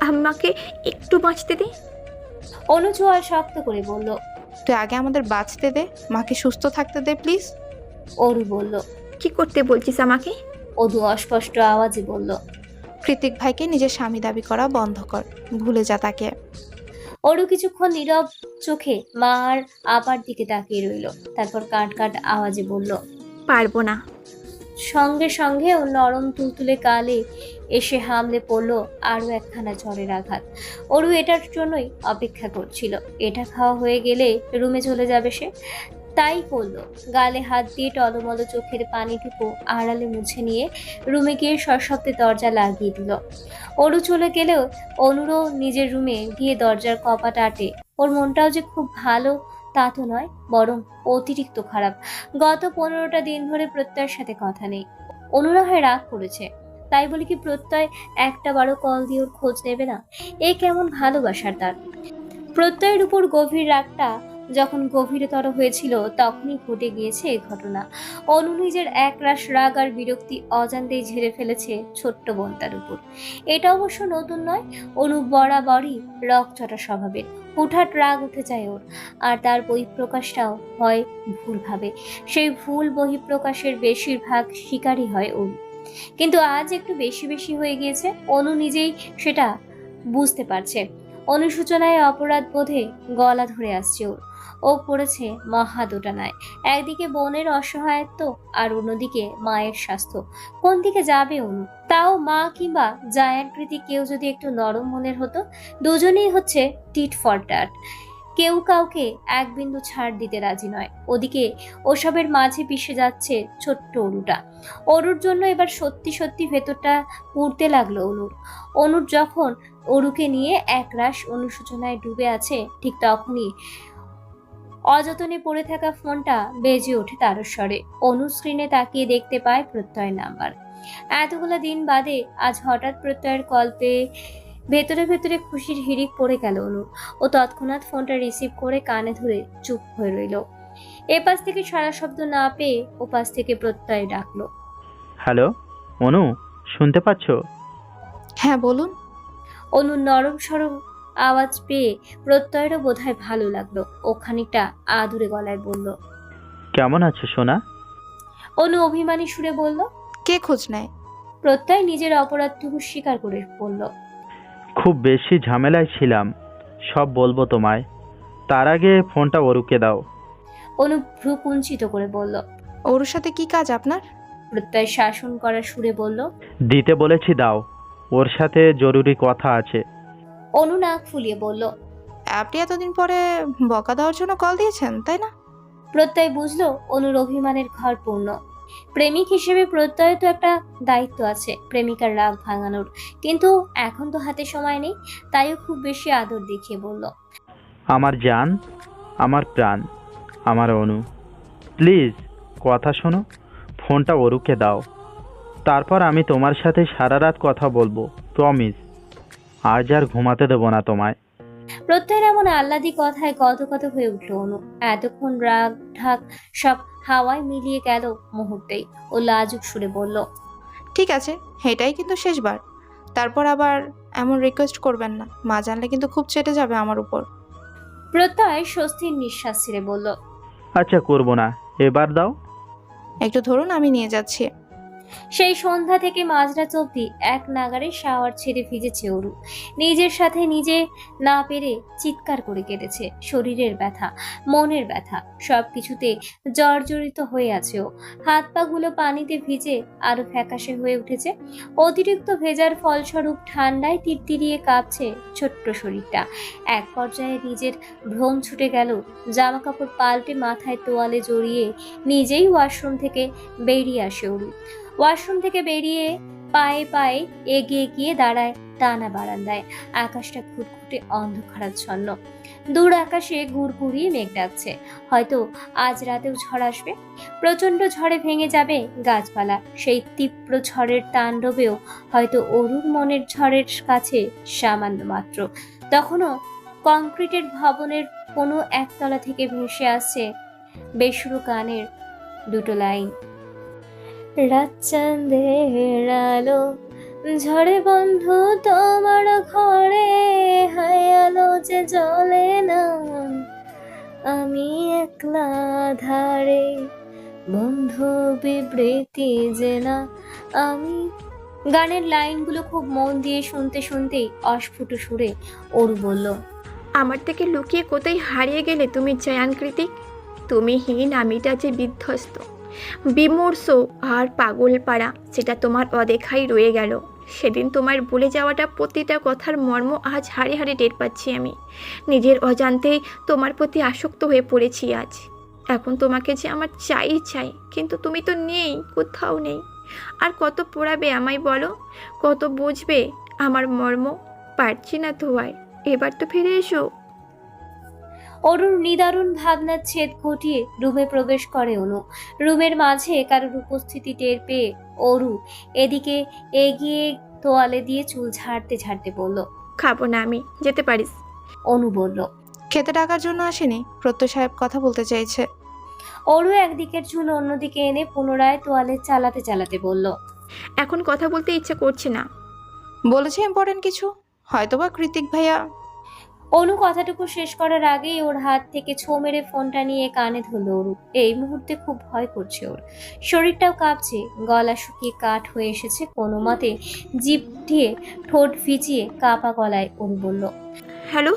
আমাকে একটু বাঁচতে দে। অনু চোয়াল শক্ত করে বলল। তুই আগে আমাদের বাঁচতে দে, মাকে সুস্থ থাকতে দে প্লিজ। অরু বলল। কি করতে বলছিস আমাকে? অদু অস্পষ্ট আওয়াজে বলল। কৃতিক ভাইকে নিজের স্বামী দাবি করা বন্ধ কর, ভুলে যা তাকে। অরু কিছুক্ষণ নীরব চোখে মা আর আপার দিকে তাকিয়ে রইল। তারপর কাট কাট আওয়াজে বলল, পারবো না। সঙ্গে সঙ্গে ও নরম তুলতুলে কালে এসে হামলে পড়লো আরো একখানা ঝড়ের আঘাত। অরু এটার জন্যই অপেক্ষা করছিল। এটা খাওয়া হয়ে গেলে রুমে চলে যাবে সে, তাই করলো। গালে হাত দিয়ে টলমল চোখের পানিটুকু আড়ালে মুছে নিয়ে রুমে গিয়ে সশব্দে দরজা লাগিয়ে দিল। অরু চলে গেলেও অনুরও নিজের রুমে গিয়ে দরজার কপাট আটে। ওর মনটাও যে খুব ভালো তা তো নয়, বরং অতিরিক্ত খারাপ। গত 15টা দিন ধরে প্রত্যয়ের সাথে কথা নেই। অনুরা হয় রাগ করেছে, তাই বলে কি প্রত্যয় একটা বারো কল দিয়ে ওর খোঁজ নেবে না? এ কেমন ভালোবাসার তার? প্রত্যয়ের উপর গভীর রাগটা যখন গভীরতর হয়েছিল তখনই ঘটে গিয়েছে এই ঘটনা। অনু নিজের একরাশ রাগ আর বিরক্তি অজান্তেই ঝেড়ে ফেলেছে ছোট্ট বোনটার উপর। এটা অবশ্য নতুন নয়। অনু বরাবরই রকচটা স্বভাবের। হুটহাট রাগ উঠে যায় ওর, আর তার বহিঃপ্রকাশটাও হয় ভুলভাবে। সেই ভুল বহিঃপ্রকাশের বেশিরভাগ শিকারই হয় অনু। কিন্তু আজ একটু বেশি বেশি হয়ে গিয়েছে। অনু নিজেই সেটা বুঝতে পারছে। অনুশোচনায় অপরাধ বোধে গলা ধরে আসছে ওর। ও পড়েছে মহা দোটানায়। একদিকে বোনের অসহায়ত্ব আর অন্যদিকে মায়ের স্বাস্থ্য। কোন দিকে যাবে অনু? তাও মা কিংবা জায়ার প্রীতি কেউ যদি একটু নরম মনের হতো। দুজনেই হচ্ছে টিট ফর ট্যাট। কেউ কাউকে এক বিন্দু ছাড় দিতে রাজি নয়। ওদিকে ওসবের মাঝে পিষে যাচ্ছে ছোট্ট অরুটা। অরুর জন্য এবার সত্যি সত্যি ভেতরটা পুড়তে লাগলো অনুর। অনুর যখন অরুকে নিয়ে একরাশ অনুশোচনায় ডুবে আছে, ঠিক তখনই অযতনে পড়ে থাকা ফোনটা বেজে ওঠে তারস্বরে। অনু স্ক্রিনে তাকিয়ে দেখতে পায় প্রত্যয়ের নাম্বার। এতগুলো দিন বাদে আজ হঠাৎ প্রত্যয়ের কল পেয়ে ভেতরে ভেতরে খুশির হিড়িক পড়ে গেল অনু। ও তৎক্ষণাৎ ফোনটা রিসিভ করে কানে ধরে চুপ হয়ে রইল। এপাশ থেকে সারা শব্দ না পেয়ে ওপাশ থেকে প্রত্যয় ডাকলো। হ্যালো অনু, শুনতে পাচ্ছ? হ্যাঁ বলুন। অনু নরম সরম আওয়াজ পেয়ে প্রত্যয়েরও বোধহয় ভালো লাগলো। ও খানিকটা আদুরে গলায় বলল, কেমন আছো সোনা? অনু অভিমানী সুরে বলল। কে খোঁজ নেয়? প্রত্যয় নিজের অপরাধটুকু স্বীকার করে বলল, খুব বেশি ঝামেলায় ছিলাম, সব বলবো তোমায়। তার আগে ফোনটা অরুকে দাও। অনু ভ্রু কুঞ্চিত করে বলল। ওর সাথে কি কাজ আপনার? প্রত্যয় শাসন করার সুরে বলল, দিতে বলেছি দাও, ওর সাথে জরুরি কথা আছে। অনু নাক ফুলিয়ে বলল। আপনি এতদিন পরে বকা দেওয়ার জন্য কল দিয়েছেন, তাই না? প্রত্যয় বুঝলো অনুর অভিমানের ঘর পূর্ণ। প্রেমিক হিসেবে প্রত্যয় তো একটা দায়িত্ব আছে, প্রেমিকার রাগ ভাঙানোর। কিন্তু এখন তো হাতে সময় নেই, তাইও খুব বেশি আদর দেখিয়ে বলল, আমার জান, আমার প্রাণ, আমার অনু, প্লিজ কথা শোনো, ফোনটা অরুকে দাও। তারপর আমি তোমার সাথে সারা রাত কথা বলবো, প্রমিস। আজ আর ঘুমাতে দেবো না তোমায়। প্রত্যয়ের এমন আহ্লাদি কথায় গদগদ হয়ে উঠল অনু। এতক্ষণ রাগ ঢাক সব হাওয়ায় মিলিয়ে গেল মুহূর্তেই। ও লাজুক সুরে বলল, ঠিক আছে, এটাই কিন্তু শেষবার। তারপর আবার এমন রিকোয়েস্ট করবেন না, মা জানলে কিন্তু খুব চেটে যাবে আমার উপর। প্রত্যয় স্বস্তির নিঃশ্বাস ছেড়ে বলল, আচ্ছা করবো না, এবার দাও। একটু ধরুন, আমি নিয়ে যাচ্ছি। সেই সন্ধ্যা থেকে মাঝরাত অবধি এক নাগারে শাওয়ার ছেড়ে ভিজেছে অরু। নিজের সাথে নিজে না পেরে চিৎকার করে কেঁদেছে। শরীরের ব্যথা, মনের ব্যথা, সবকিছুতে জর্জরিত হয়ে আছে ও। হাত পাগুলো পানিতে ভিজে আরো ফ্যাকাশে হয়ে উঠেছে। অতিরিক্ত ভেজার ফলস্বরূপ ঠান্ডায় তিরতিরিয়ে কাঁপছে ছোট্ট শরীরটা। এক পর্যায়ে নিজের ভ্রম ছুটে গেল। জামা কাপড় পাল্টে মাথায় তোয়ালে জড়িয়ে নিজেই ওয়াশরুম থেকে বেরিয়ে আসে অরু। ওয়াশরুম থেকে বেরিয়ে পায়ে পায়ে এগিয়ে গিয়ে দাঁড়ায় টানা বারান্দায়। আকাশটা ঘুটঘুটে অন্ধকারাচ্ছন্ন। দূর আকাশে গুড়গুড়িয়ে মেঘ ডাকছে। হয়তো আজ রাতেও ঝড় আসবে। প্রচন্ড ঝড়ে ভেঙে যাবে গাছপালা। সেই তীব্র ঝড়ের তাণ্ডবেও হয়তো অরুর মনের ঝড়ের কাছে সামান্য মাত্র। তখনও কংক্রিটের ভবনের কোনো একতলা থেকে ভেসে আসছে বেসুরো গানের দুটো লাইন। রাত চাঁদের আলো ঝড়ে বন্ধু তোমার ঘরে, হায় আলো যে জ্বলে না, আমি একলা ধারে, বন্ধু বিবৃতি যে না আমি। গানের লাইনগুলো খুব মন দিয়ে শুনতে শুনতেই অস্ফুট সুরে অরু বলল, আমার থেকে লুকিয়ে কোথায় হারিয়ে গেলে তুমি জায়ান কৃতিক? তুমি হীন, আমিটা যে বিধ্বস্ত, বিমর্ষ আর পাগল পাড়া, সেটা তোমার অদেখাই রয়ে গেল। সেদিন তোমার ভুলে যাওয়াটা, প্রতিটা কথার মর্ম আজ হাড়ে হাড়ে টের পাচ্ছি আমি। নিজের অজান্তেই তোমার প্রতি আসক্ত হয়ে পড়েছি আজ। এখন তোমাকে যে আমার চাই চাই, কিন্তু তুমি তো নেই, কোথাও নেই। আর কত পোড়াবে আমায় বলো, কত বুঝবে আমার মর্ম? পারছি না তো আর, এবার তো ফিরে এসো। অরুর নিদারুণ ভাবনার ছেদ ঘটিয়ে রুমে প্রবেশ করে অনু। রুমের মাঝে কারোর উপস্থিতি টের পেয়ে অরু এদিকে এগিয়ে তোয়ালে দিয়ে চুল ঝাড়তে ঝাড়তে বলল, খাবো না আমি, যেতে পারিস। অনু বলল। খেতে ডাকার জন্য আসেনি, প্রত্যয় সাহেব কথা বলতে চাইছে। অরু একদিকের চুল অন্যদিকে এনে পুনরায় তোয়ালে চালাতে চালাতে বলল, এখন কথা বলতে ইচ্ছে করছে না। বলেছে ইম্পর্টেন্ট কিছু, হয়তোবা কৃতিক ভাইয়া। অনু কথাটুকু শেষ করার আগেই ওর হাত থেকে ছো মেরে ফোনটা নিয়ে কানে ধরল অরু। এই মুহূর্তে খুব ভয় করছে ওর, শরীরটাও কাঁপছে, গলা শুকিয়ে কাঠ হয়ে এসেছে। কোনো মতে জিভ দিয়ে ঠোঁট ভিজিয়ে কাঁপা গলায় অরু বলল, হ্যালো।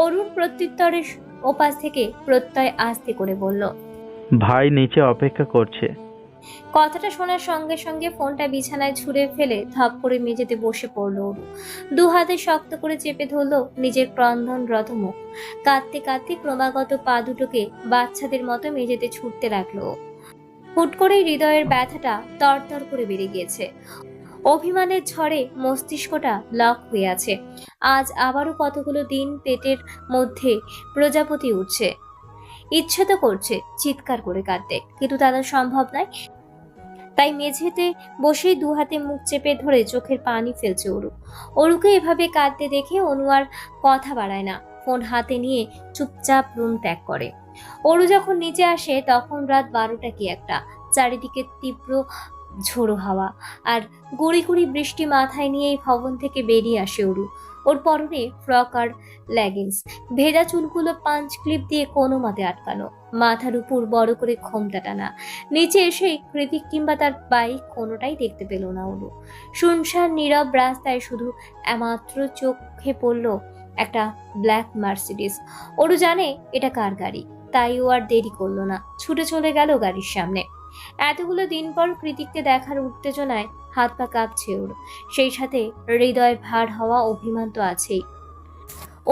অরুর প্রত্যুত্তরের ওপাশ থেকে প্রত্যয় আস্তে করে বলল, ভাই নিচে অপেক্ষা করছে। কথাটা শোনার সঙ্গে সঙ্গে ফোনটা বিছানায় ছুঁড়ে ফেলে ধপ করে মেঝেতে বসে পড়ল অরু। দু হাতে শক্ত করে চেপে ধরল নিজের ক্রন্দনরত মুখ। কাঁদতে কাঁদতে ক্রমাগত পা দুটোকে বাচ্চাদের মতো মেঝেতে ছুটতে লাগলো। হুট করেই হৃদয়ের ব্যথাটা তরতর করে বেড়ে গিয়েছে। অভিমানের ঝড়ে মস্তিষ্কটা লক হয়ে আছে। আজ আবারও কতগুলো দিন পেটের মধ্যে প্রজাপতি উঠছে। ইচ্ছে তো করছে চিৎকার করে কাঁদতে, কিন্তু তাদের সম্ভব নয়। তাই মেঝেতে বসেই দু হাতে মুখ চেপে ধরে চোখের পানি ফেলছে অরু। অরুকে এভাবে কাঁদতে দেখে অনু আর কথা বাড়ায় না, ফোন হাতে নিয়ে চুপচাপ রুম ত্যাগ করে। অরু যখন নিচে আসে তখন রাত 12টা কি একটা। চারিদিকে তীব্র ঝোড়ো হাওয়া আর গুড়ি গুড়ি বৃষ্টি মাথায় নিয়েই ভবন থেকে বেরিয়ে আসে অরু। ওর পরনে ফ্রক আর লেগিংস, ভেজা চুলগুলো পাঞ্চ ক্লিপ দিয়ে কোনো মতে আটকানো, মাথার উপর বড় করে ঘোমটা টানা। নিচে এসেই কৃতিক কিংবা তার বাইক কোনোটাই দেখতে পেল না অনু। শুনশান নীরব রাস্তায় শুধু এমাত্র চোখে পড়ল একটা ব্ল্যাক মার্সিডিজ। ওরু জানে এটা কার গাড়ি, তাই ও আর দেরি করলো না, ছুটে চলে গেল গাড়ির সামনে। এতগুলো দিন পর কৃতিককে দেখার উত্তেজনায় হাত পা কাঁপছে ওর, সেই সাথে হৃদয় ভার হওয়া অভিমান তো আছেই।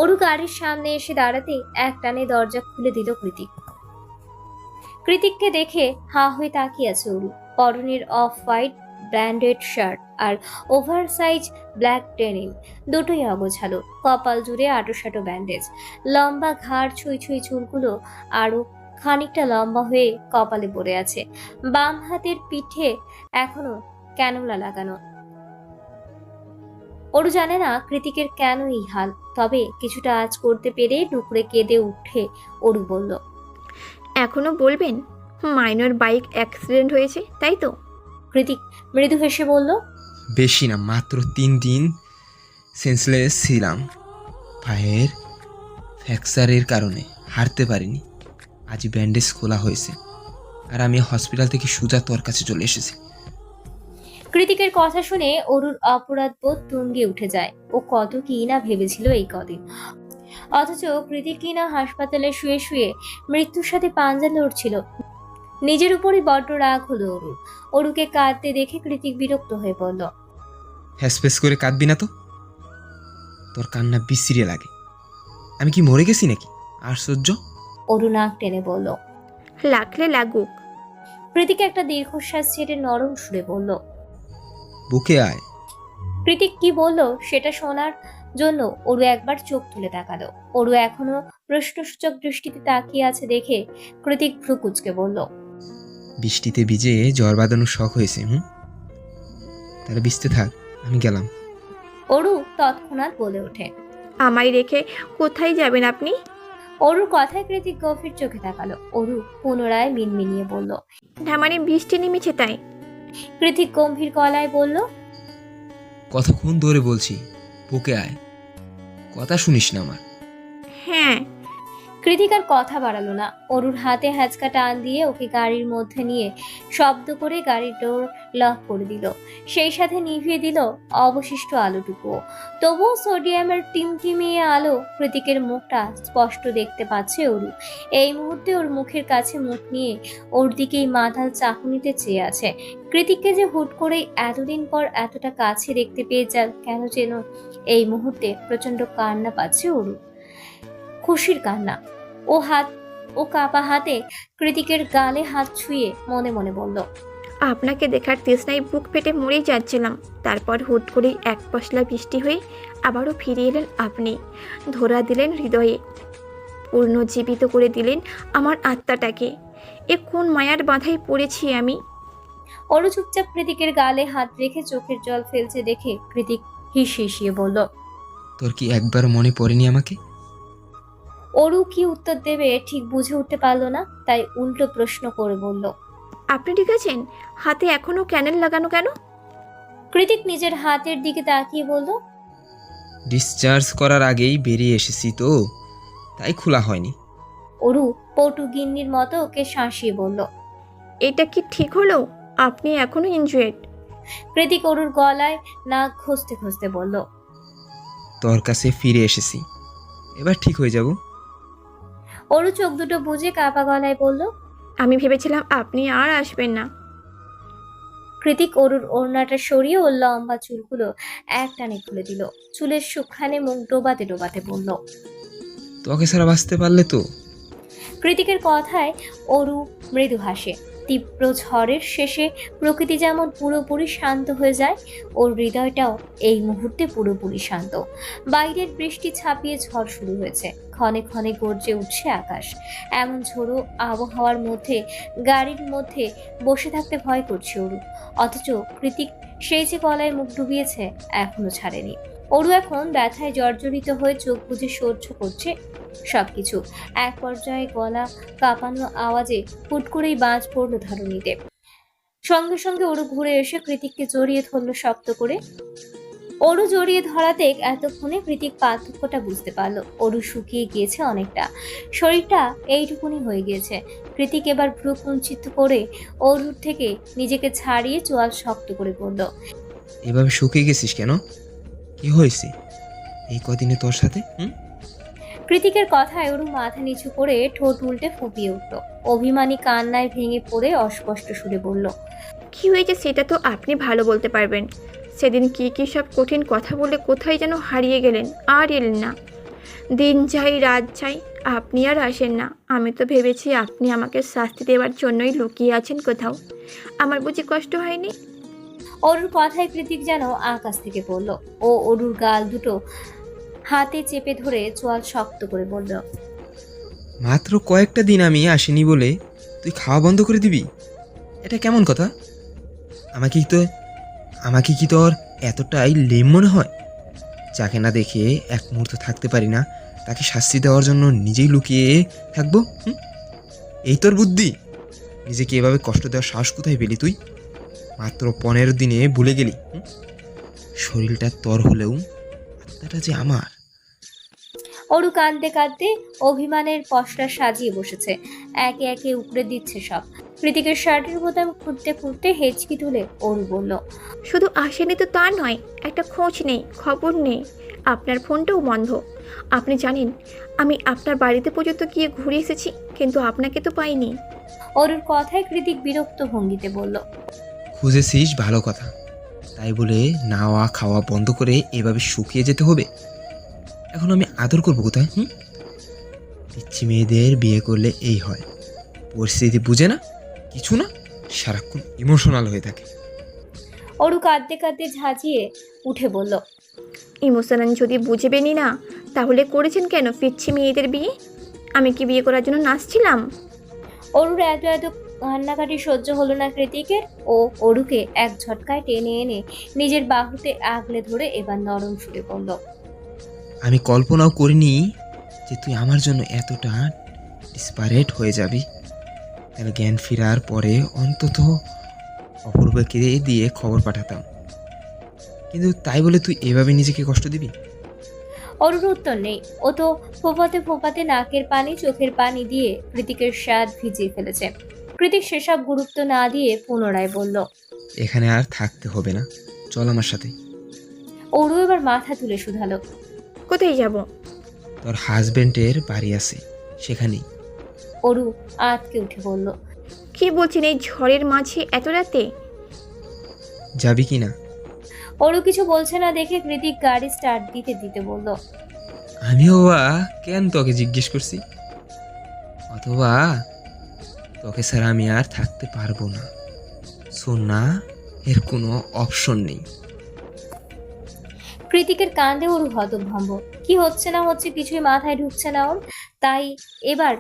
অরু গাড়ির সামনে এসে দাঁড়াতে এক টানে দরজা খুলে দিল কৃতিক। কৃতিককে দেখে হা হয়ে তাকিয়ে আছে অরু। পরনের অফ হোয়াইট ব্র্যান্ডেড শার্ট আর ওভার সাইজ ব্ল্যাক ডেনিম, দুটোই অগোছালো। কপাল জুড়ে আটোসাটো ব্যান্ডেজ, লম্বা ঘাড় ছুঁই ছুঁই চুলগুলো আরো খানিকটা লম্বা হয়ে কপালে পড়ে আছে। বাম হাতের পিঠে এখনো ক্যানোলা লাগানো। অরু জানে না কৃতিকের কেন এই হাল, তবে কিছুটা আজ করতে পেরে ডুকরে কেঁদে উঠে অরু বলল, এখনো বলবেন মাইনর বাইক অ্যাক্সিডেন্ট হয়েছে, তাই তো? কৃতিক মৃদু হেসে বলল, বেশি না, মাত্র 3 দিন সেন্সলেস ছিলাম। পায়ের ফ্র্যাকচারের কারণে হাঁটতে পারিনি। আজ ব্যান্ডেজ খোলা হয়েছে আর আমি হসপিটাল থেকে সোজা তোর কাছে চলে এসেছি। কৃতিকের কথা শুনে অরুর অপরাধ বোধ তুঙ্গে উঠে যায়। ও কত কি না ভেবেছিল এই কদিন, অথচ কৃতিক কিনা হাসপাতালে শুয়ে শুয়ে মৃত্যুর সাথে পাঞ্জা লড়ছিল। নিজের উপরই বড্ড রাগ হলো অরুর। অরুকে কাঁদতে দেখে কৃতিক বিরক্ত হয়ে পড়ল। হ্যাসপ্যাস করে কাঁদবি না তো, তোর কান্না বিশ্রী লাগে। আমি কি মরে গেছি নাকি? আশ্চর্য। অরু নাক টেনে বলল। লাগলে লাগুক। কৃতিক একটা দীর্ঘশ্বাস ছেড়ে নরম সুরে বলল। বুকে আয়। কৃতিক কি বলল সেটা শোনার জন্য অরু একবার চোখ তুলে তাকালো। অরু এখনো প্রশ্নসূচক দৃষ্টিতে তাকিয়ে আছে দেখে কৃতিক ভ্রু কুঁচকে বলল। বৃষ্টিতে ভিজে জ্বর বাঁধানোর শখ হয়েছে। তাহলে ভিজতে থাক, আমি গেলাম। অরু তৎক্ষণাৎ বলে ওঠে। আমায় রেখে কোথায় যাবেন আপনি? অরুর কথায় কৃতিক গভীর চোখে তাকালো। অরু পুনরায় মিনমিনিয়ে বলল। না মানে বৃষ্টি নেমেছে তাই? কৃতিক গম্ভীর গলায় বলল। কতক্ষণ ধরে বলছি বুকে আয়, কথা শুনিস না আমার? হ্যাঁ। কৃতিক আর কথা বাড়ালো না। অরুর হাতে হ্যাচকা টান দিয়ে ওকে গাড়ির মধ্যে নিয়ে শব্দ করে গাড়ির ডোর লক করে দিল। সেই সাথে নিভিয়ে দিল অবশিষ্ট আলোটুকু। তবুও সোডিয়ামের টিমটিমিয়ে আলো কৃতিকের মুখটা স্পষ্ট দেখতে পাচ্ছে অরু। এই মুহূর্তে ওর মুখের কাছে মুখ নিয়ে ওর দিকেই মাথাল চাহনিতে চেয়ে আছে। কৃতিককে যে হুট করেই এতদিন পর এতটা কাছে দেখতে পেয়ে কেন যেন এই মুহূর্তে প্রচন্ড কান্না পাচ্ছে অরু, খুশির কান্না। ও কাপা হাতে কৃতিকের গালে হাত ছুঁয়ে মনে মনে বলল। আপনাকে দেখার তৃষ্ণায় বুক ফেটে মরেই যাচ্ছিলাম। তারপর হুট করেই এক পশলা বৃষ্টি হয়ে আবারও ফিরে এলেন আপনি। ধরা দিলেন হৃদয়ে, পুনর্জীবিত করে দিলেন আমার আত্মাটাকে। এ কোন মায়ার বাঁধায় পড়েছি আমি। অরু চুপচাপ কৃতিকের গালে হাত রেখে চোখের জল ফেলছে দেখে কৃতিক হিসিয়ে বলল। তোর কি একবার মনে পড়েনি আমাকে? অরু কি উত্তর দেবে ঠিক বুঝে উঠতে পারলো না, তাই উল্টো প্রশ্ন করে বলল। আপনি ঠিক আছেন? হাতে এখনো ক্যানেল লাগানো কেন? কৃতিক নিজের হাতের দিকে তাকিয়ে বলল। ডিসচার্জ করার আগেই বেরিয়ে এসেছি তো, তাই খোলা হয়নি। অরু পটুগিন্নির মতো ওকে শাঁসিয়ে বলল। এটা কি ঠিক হলো? আপনি এখনো ইনজুয়েড? কৃতিক অরুর গলায় নাক ঘষতে ঘষতে বলল। তোর কাছে ফিরে এসেছি, এবার ঠিক হয়ে যাব। অরু চোখ দুটো বুজে কাপা গলায় বলল। আমি ভেবেছিলাম আপনি আর আসবেন না। কৃতিক অরুর ওড়নাটা সরিয়ে ওর লম্বা চুলগুলো এক টানে খুলে দিল। চুলের সুখানে মুখ ডোবাতে ডোবাতে বলল। তোকে ছাড়া বাঁচতে পারলে তো। কৃতিকের কথায় অরু মৃদু হাসে। তীব্র ঝড়ের শেষে প্রকৃতি যেমন পুরোপুরি শান্ত হয়ে যায়, ওর হৃদয়টাও এই মুহূর্তে পুরোপুরি শান্ত। বাইরের বৃষ্টি ছাপিয়ে ঝড় শুরু হয়েছে। ক্ষণে ক্ষণে গর্জে উঠছে আকাশ। এমন ঝোড়ো আবহাওয়ার মধ্যে গাড়ির মধ্যে বসে থাকতে ভয় করছে অরু। অথচ কৃতিক সেই যে গলায় মুখ ডুবিয়েছে এখনো ছাড়েনি। অরু এখন ব্যথায় জর্জরিত হয়ে চোখ বুজে সহ্য করছে সবকিছু। এক পর্যায়ে গলা কাঁপানো আওয়াজে হুট করেই বাজ পড়ল ধরণীতে। সঙ্গে সঙ্গে অরু ঘুরে এসে কৃতিককে জড়িয়ে ধরল শক্ত করে। অরু জড়িয়ে ধরাতে এতক্ষণে কৃতিক পার্থক্যটা বুঝতে পারলো। অরু শুকিয়ে গিয়েছে অনেকটা, শরীরটা এইটুকুনি হয়ে গিয়েছে। কৃতিক এবার ভ্রু কুঞ্চিত করে অরুর থেকে নিজেকে ছাড়িয়ে চোয়াল শক্ত করে বলল। এভাবে শুকিয়ে গেছিস কেন? কি হয়েছে এই কদিনে তোর সাথে? কৃতিকের কথায় অরু মাথা নিচু করে ঠোঁট উল্টে ফুপিয়ে উঠল। অভিমানী কান্নায় ভেঙে পড়ে অস্পষ্ট সুরে বলল। কি হয়েছে সেটা তো আপনি ভালো বলতে পারবেন। সেদিন কি কি সব কঠিন কথা বলে কোথায় যেন হারিয়ে গেলেন, আর এলেন না। দিন যাই রাত যাই, আপনি আর আসেন না। আমি তো ভেবেছি আপনি আমাকে শাস্তি দেওয়ার জন্যই লুকিয়ে আছেন কোথাও। আমার বুঝি কষ্ট হয়নি? অরুর কথায় কৃতিক যেন আকাশ থেকে পড়ল। ও অরুর গাল দুটো হাতে চেপে ধরে চোয়াল শক্ত করে বলল। মাত্র কয়েকটা দিন আমি আসিনি বলে তুই খাওয়া বন্ধ করে দিবি? এটা কেমন কথা? আমাকে কি তোর এতটাই লেম মনে হয়? যাকে না দেখে এক মুহূর্ত থাকতে পারি না, তাকে শাস্তি দেওয়ার জন্য নিজেই লুকিয়ে থাকবো? এই তোর বুদ্ধি? নিজেকে এভাবে কষ্ট দেওয়ার সাহস কোথায় পেলি তুই? মাত্র 15 দিনে ভুলে গেলি? শরীরটা তোর হলেও আত্মাটা যে আমার। অরু কাঁদতে কাঁদতে অভিমানের পশরা সাজিয়ে বসেছে। একে একে উপড়ে দিচ্ছে সব। কৃতিকের শার্টের বোতাম খুঁড়তে খুঁড়তে হেঁচকি তুলে অরু বলল, শুধু আসেনি তো তা নয়, একটা খোঁজ নেই, খবর নেই, আপনার ফোনটাও বন্ধ। আপনি জানেন আমি আপনার বাড়িতে পর্যন্ত গিয়ে ঘুরে এসেছি, কিন্তু আপনাকে তো পাইনি। অরুর কথায় কৃতিক বিরক্ত ভঙ্গিতে বলল, খুঁজেছিস ভালো কথা, তাই বলে নাওয়া খাওয়া বন্ধ করে এভাবে শুকিয়ে যেতে হবে? এখন আমি আদর করবো কোথায়? পিচ্ছি মেয়েদের বিয়ে করলে এই হয়, পরিস্থিতি বুঝে না, কিছু না, সারাক্ষণ ইমোশনাল হয়ে থাকে। অরু কাঁদতে কাঁদতে ঝাঁঝিয়ে উঠে বলল, ইমোশনাল যদি বুঝবেনই না, তাহলে করেছেন কেন পিচ্ছি মেয়েদের বিয়ে? আমি কি বিয়ে করার জন্য নাচছিলাম? অরুর এত এত কান্নাকাটি সহ্য হলো না কৃতিকের। ও অরুকে এক ঝটকায় টেনে এনে নিজের বাহুতে আগলে ধরে এবার নরম সুরে বলল, আমি কল্পনাও করিনি যে তুই আমার জন্য এতটা ডিসপারেট হয়ে যাবি। তাহলে জ্ঞান ফেরার পরে অন্তত অপূর্বকে দিয়ে খবর পাঠাতাম, কিন্তু তাই বলে তুই এভাবে নিজেকে কষ্ট দিবি? অরুর উত্তর নেই। ও তো ফোপাতে ফোপাতে নাকের পানি চোখের পানি দিয়ে কৃতিকের স্বাদ ভিজিয়ে ফেলেছে। কৃতিক সেসব গুরুত্ব না দিয়ে পুনরায় বলল, এখানে আর থাকতে হবে না, চল আমার সাথে। অরু এবার মাথা তুলে শুধালো, কোথায় যাব? তোর হাজবেন্ডের বাড়ি আছে, সেখানেই। অরু আঁতকে উঠে বলল, কি বলছেন এই ঝড়ের মাঝে এত রাতে? যাবি কি না? অরু কিছু বলছে না দেখে কৃতিক গাড়ি স্টার্ট দিতে দিতে বলল, আমিও বা কেন তোকে জিজ্ঞেস করছি, অথবা তোকে ছাড়া আমি আর থাকতে পারবো না। শোন না, এর কোনো অপশন নেই। কৃতিকের কাণ্ডে অরু হতভম্ব। কি হচ্ছে না হচ্ছে কিছুই মাথায় ঢুকছে না ওর। তাই এবার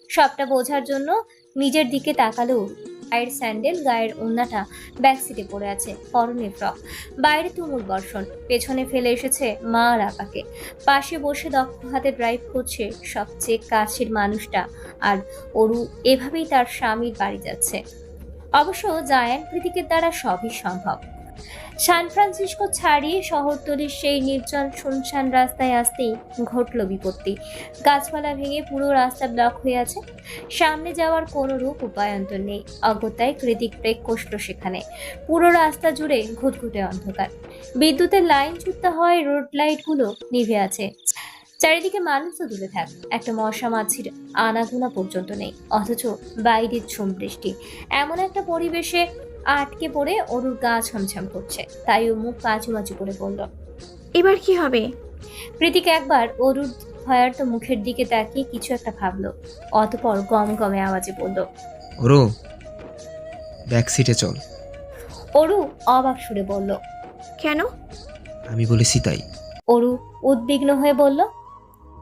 সবটা বোঝার জন্য নিজের দিকে তাকালো অরু। গায়ের স্যান্ডেল, গায়ের ওড়নাটা ব্যাক সিটে পড়ে আছে, পরনে ফ্রক। বাইরে তুমুল বর্ষণ, পেছনে ফেলে এসেছে মা আর আপাকে। পাশে বসে দক্ষ হাতে ড্রাইভ করছে সবচেয়ে কাছের মানুষটা। আর অরু এভাবেই তার স্বামীর বাড়ি যাচ্ছে। অবশ্য জায়ান কৃতিকের দ্বারা সবই সম্ভব। সান ফ্রান্সিসকো ছাড়িয়ে শহরতলির সেই নির্জন শুনশান রাস্তায় আসতেই ঘটল বিপত্তি। গাছপালা ভেঙে পুরো রাস্তা ব্লক হয়ে আছে। সামনে যাওয়ার কোনো রূপ উপায়ন্তর নেই। অগত্যায় কৃতিক ব্রেক কষল সেখানে। পুরো রাস্তা জুড়ে ঘুটঘুটে অন্ধকার। বিদ্যুতের লাইন ছুটতে হয়, রোড লাইটগুলো নিভে আছে। চারিদিকে মানুষ তো দূরে থাক, একটা মশা মাছির আনাগোনা পর্যন্ত নেই। অথচ বাইরের ঝুম বৃষ্টি। এমন একটা পরিবেশে আটকে পড়ে অরুর গা ছমছম করছে। তাই ও মুখ কাচুমাচু করে বলল, এবার কি হবে? কৃতিক একবার অরুর ভয়ার্ত মুখের দিকে তাকিয়ে কিছু একটা ভাবলো। অতঃপর গম গমে আওয়াজে বলল, ওরো, ব্যাক সিটে চল। অরু অবাক সুরে বলল, কেন? আমি বলেছি তাই। অরু উদ্বিগ্ন হয়ে বলল,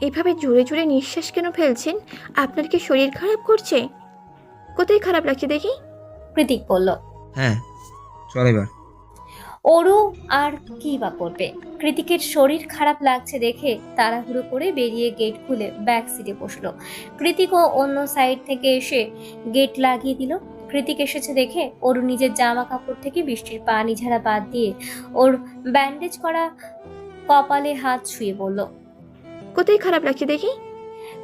এভাবে জোরে জোরে নিঃশ্বাস কেন ফেলছেন? আপনার কি শরীর খারাপ করছে? কোথায় খারাপ লাগছে দেখি? কৃতিক বলল। হ্যাঁ, চল এবার। অরু আর কি বা করবে? কৃতিকের শরীর খারাপ লাগছে দেখে তাড়াহুড়ো করে বেরিয়ে গেট খুলে ব্যাক সিটে বসলো। কৃতিকও অন্য সাইড থেকে এসে গেট লাগিয়ে দিল। কৃতিক এসেছে দেখে অরু নিজের জামা কাপড় থেকে বৃষ্টির পানি ঝাড়া বাদ দিয়ে ওর ব্যান্ডেজ করা কপালে হাত ছুঁয়ে বলল। কোথায় খারাপ লাগছে দেখি?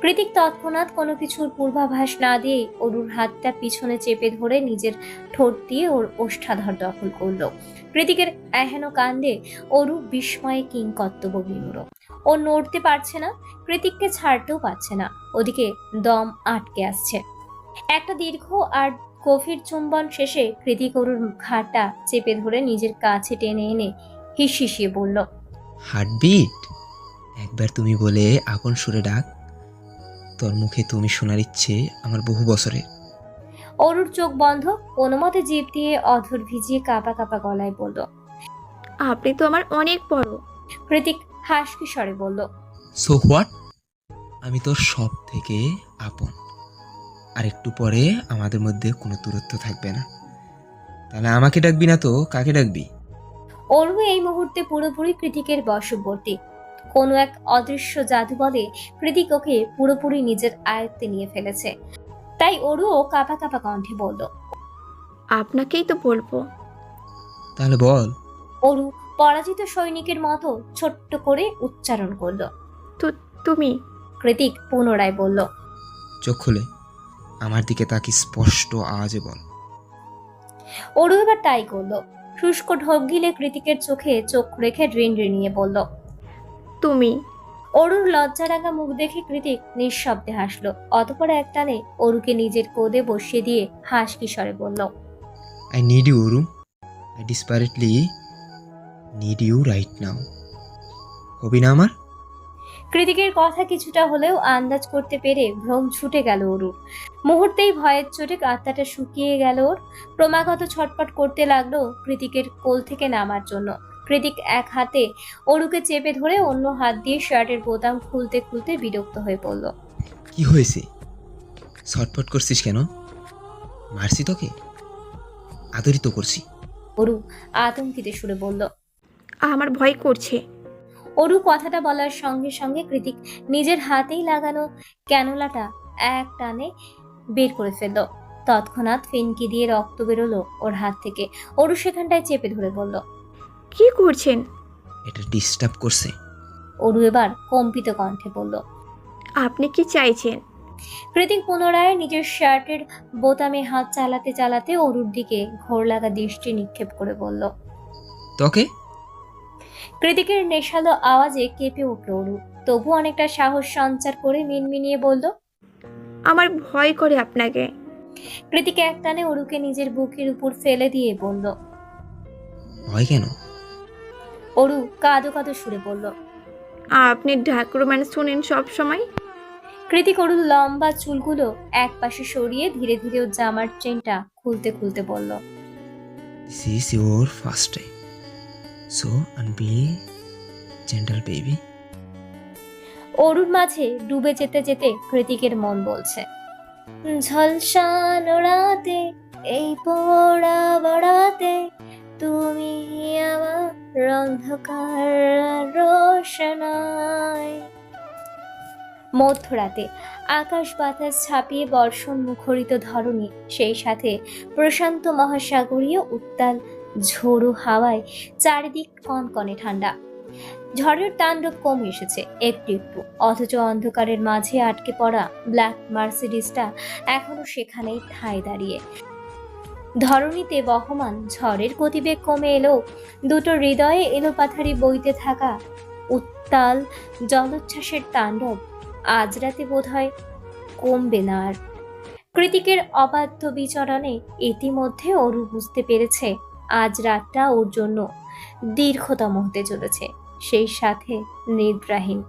কৃতিক তৎক্ষণাৎ কোনো কিছুর পূর্বাভাস না দিয়ে অরুর হাতটা পিছনে চেপে ধরে নিজের ঠোঁট দিয়ে ওর ওষ্ঠাধর দখল করলো। কৃতিকের এহেন কাণ্ডে অরু বিস্ময়ে কিংকর্তব্য বিমূঢ়। ও নড়তে পারছে না, কৃতিককে ছাড়তেও পারছে না। ওদিকে দম আটকে আসছে। একটা দীর্ঘ আর গভীর চুম্বন শেষে কৃতিক অরুর ঘাড়টা চেপে ধরে নিজের কাছে টেনে এনে হিসিয়ে বলল, হার্টবিট, একবার তুমি বলে আপন সুরে ডাক। তোর মুখে তুমি শোনার ইচ্ছে আমার বহু বছরের। অরুর চোখ বন্ধ, কোনো মতে জিভ দিয়ে অধর ভিজিয়ে কাঁপা কাঁপা গলায় বলল, আপনি তো আমার অনেক বড়। কৃতিক হাসকি স্বরে বলল, সো হোয়াট, আমি তোর সব থেকে আপন। আর একটু পরে আমাদের মধ্যে কোনো দূরত্ব থাকবে না। তাহলে আমাকে ডাকবি না তো কাকে ডাকবি? অরু এই মুহূর্তে পুরোপুরি কৃতিকের বশবর্তী। কোনো এক অদৃশ্য জাদু বলে কৃতিক ওকে পুরোপুরি নিজের আয়ত্তে নিয়ে ফেলেছে। তাই অরুও কাঁপা কাঁপা কণ্ঠে বলল, আপনাকেই তো বলবো। তাহলে বল। অরু পরাজিত সৈনিকের মতো ছোট্ট করে উচ্চারণ করলো, তো তুমি? কৃতিক পুনরায় বলল, চোখ খুলে। আমার দিকে তাকে স্পষ্ট আওয়াজে বল। অরু এবার তাই করলো। শুষ্ক ঢোক গিলে কৃতিকের চোখে চোখ রেখে রিনিয়ে বলল। তুমি। অরুর লজ্জারাঙা মুখ দেখে কৃতিক নিঃশব্দে হাসলো। অতঃপর একটানে অরুকে নিজের কোদে বসিয়ে দিয়ে হাসকি স্বরে বলল, I need you Aru, I desperately need you right now. হবি না আমার? কৃতিকের কথা কিছুটা হলেও আন্দাজ করতে পেরে ভ্রম ছুটে গেল অরুর। মুহূর্তেই ভয়ের চোটে আত্মাটা শুকিয়ে গেল ওর। ক্রমাগত ছটফট করতে লাগলো কৃতিকের কোল থেকে নামার জন্য। কৃতিক এক হাতে অরুকে চেপে ধরে অন্য হাত দিয়ে শার্টের বোতাম খুলতে খুলতে বিরক্ত হয়ে পড়ল। কি হয়েছে? ছটফট করছিস কেন? মারছি তোকে? আদরিত করছি। অরু আতঙ্কিত সুরে বলল। আমার ভয় করছে। অরু কথাটা বলার সঙ্গে সঙ্গে কৃতিক নিজের হাতেই লাগানো ক্যানোলাটা এক টানে বের করে ফেলল। তৎক্ষণাৎ ফিনকি দিয়ে রক্ত বেরোলো ওর হাত থেকে। অরু সেখানটায় চেপে ধরে বলল। কি করছেন? এটা ডিস্টার্ব করছে। অরু এবার কম্পিত কণ্ঠে বলল। আপনি কি চাইছেন? কৃতিক পুনরায় নিজের শার্টের বোতামে হাত চালাতে চালাতে অরুর দিকে ঘোর লাগা দৃষ্টি নিক্ষেপ করে বলল। তোকে? কৃতিকের নেশালো আওয়াজে কেঁপে উঠল অরু। তবু অনেকটা সাহস সঞ্চার করে মিনমিনিয়ে বলল। আমার ভয় করে আপনাকে। কৃতিক একটানে অরুকে নিজের বুকের উপর ফেলে দিয়ে বলল। ভয় কেন? অরু কাঁদো কাঁদো সুরে বলল। আপনি ডার্ক রোম্যান্স শুনেন সব সময়। কৃতিক অরুর লম্বা চুলগুলো এক পাশে সরিয়ে ধীরে ধীরে ওর জামার চেনটা খুলতে খুলতে বলল। This is your first time, so be gentle baby. অরুর মাঝে ডুবে যেতে যেতে কৃতিকের মন বলছে, ঝলসানো রাতে এই পোড়া বড়াতে তুমি আমার অন্ধকার রোশনায়। মধ্যরাতে আকাশ বাতাস ছাপিয়ে বর্ষণ মুখরিত ধরণী, সেই সাথে প্রশান্ত মহাসাগরীয় উত্তাল ঝোড়ো হাওয়ায় চারিদিক কনকনে ঠান্ডা। ঝড়ের তাণ্ডব কমে এসেছে একটু একটু, অথচ অন্ধকারের মাঝে আটকে পড়া ব্ল্যাক মার্সিডিসটা এখনো সেখানেই ঠায় দাঁড়িয়ে। ধরণীতে বহমান ঝড়ের গতিবেগ কমে এলেও দুটো হৃদয়ে এলোপাথারি বইতে থাকা উত্তাল জলোচ্ছ্বাসের তাণ্ডব আজ রাতে বোধহয় কমবে না আর। কৃতিকের অবাধ্য বিচরণে ইতিমধ্যে অরু বুঝতে পেরেছে আজ রাতটা ওর জন্য দীর্ঘতম হতে চলেছে, সেই সাথে নিদ্রাহীন।